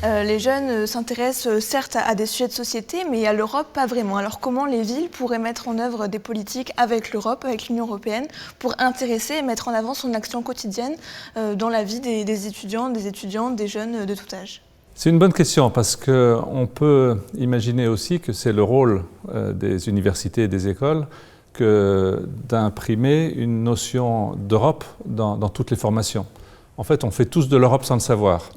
Les jeunes s'intéressent certes à des sujets de société, mais à l'Europe, pas vraiment. Alors comment les villes pourraient mettre en œuvre des politiques avec l'Europe, avec l'Union européenne, pour intéresser et mettre en avant son action quotidienne dans la vie des étudiants, des étudiantes, des jeunes de tout âge? C'est une bonne question parce qu'on peut imaginer aussi que c'est le rôle des universités et des écoles d'imprimer une notion d'Europe dans toutes les formations. En fait, on fait tous de l'Europe sans le savoir.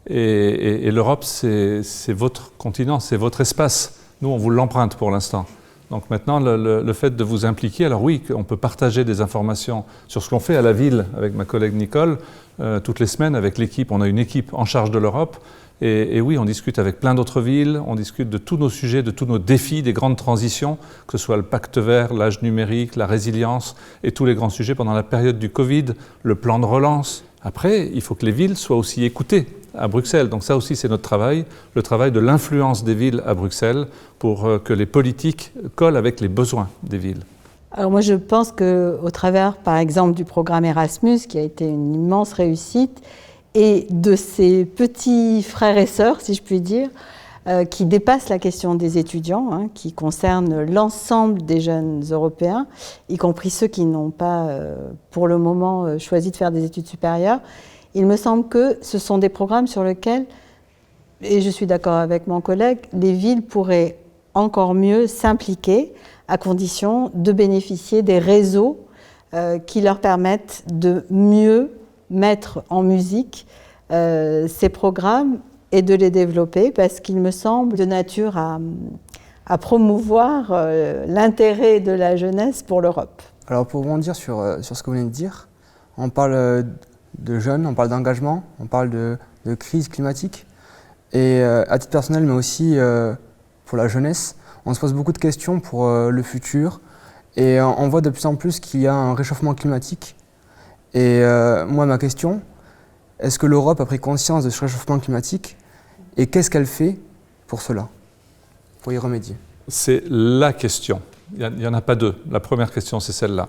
Et l'Europe, c'est votre continent, c'est votre espace. Nous, on vous l'emprunte pour l'instant. Donc maintenant, le fait de vous impliquer, alors oui, on peut partager des informations sur ce qu'on fait à la ville avec ma collègue Nicole, toutes les semaines avec l'équipe. On a une équipe en charge de l'Europe. Et oui, on discute avec plein d'autres villes, on discute de tous nos sujets, de tous nos défis, des grandes transitions, que ce soit le pacte vert, l'âge numérique, la résilience et tous les grands sujets pendant la période du Covid, le plan de relance. Après, il faut que les villes soient aussi écoutées à Bruxelles. Donc ça aussi, c'est notre travail, le travail de l'influence des villes à Bruxelles pour que les politiques collent avec les besoins des villes. Alors moi, je pense qu'au travers, par exemple, du programme Erasmus, qui a été une immense réussite, et de ses petits frères et sœurs, si je puis dire, qui dépassent la question des étudiants, qui concernent l'ensemble des jeunes Européens, y compris ceux qui n'ont pas, pour le moment, choisi de faire des études supérieures. Il me semble que ce sont des programmes sur lesquels, et je suis d'accord avec mon collègue, les villes pourraient encore mieux s'impliquer à condition de bénéficier des réseaux qui leur permettent de mieux mettre en musique ces programmes et de les développer parce qu'il me semble de nature à promouvoir l'intérêt de la jeunesse pour l'Europe. Alors pour rebondir sur ce que vous venez de dire, on parle de jeunes, on parle d'engagement, on parle de crise climatique et à titre personnel mais aussi pour la jeunesse, on se pose beaucoup de questions pour le futur et on voit de plus en plus qu'il y a un réchauffement climatique. Et moi, ma question, est-ce que l'Europe a pris conscience de ce réchauffement climatique et qu'est-ce qu'elle fait pour cela, pour y remédier? C'est la question. Il n'y en a pas deux. La première question, c'est celle-là.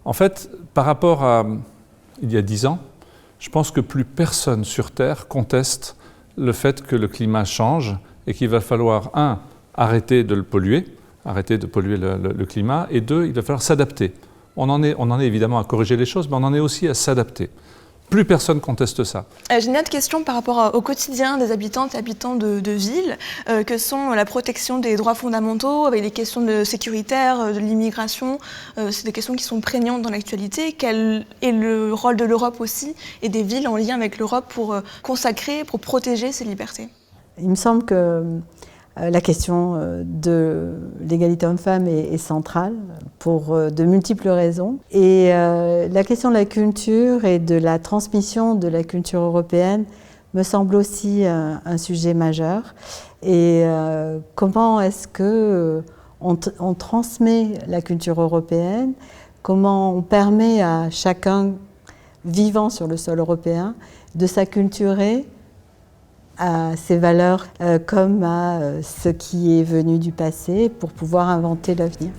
En fait, par rapport à il y a 10 ans, je pense que plus personne sur Terre conteste le fait que le climat change et qu'il va falloir, un, arrêter de le polluer, arrêter de polluer le climat, et deux, il va falloir s'adapter. On en est évidemment à corriger les choses, mais on en est aussi à s'adapter. Plus personne conteste ça. J'ai une autre question par rapport au quotidien des habitantes et habitants de villes, que sont la protection des droits fondamentaux, avec les questions sécuritaires, de l'immigration. C'est des questions qui sont prégnantes dans l'actualité. Quel est le rôle de l'Europe aussi, et des villes en lien avec l'Europe pour consacrer, pour protéger ces libertés? Il me semble que la question de l'égalité homme-femme est centrale pour de multiples raisons. Et la question de la culture et de la transmission de la culture européenne me semble aussi un sujet majeur. Et comment est-ce qu'on transmet la culture européenne? Comment on permet à chacun vivant sur le sol européen de s'acculturer à ces valeurs comme à ce qui est venu du passé pour pouvoir inventer l'avenir.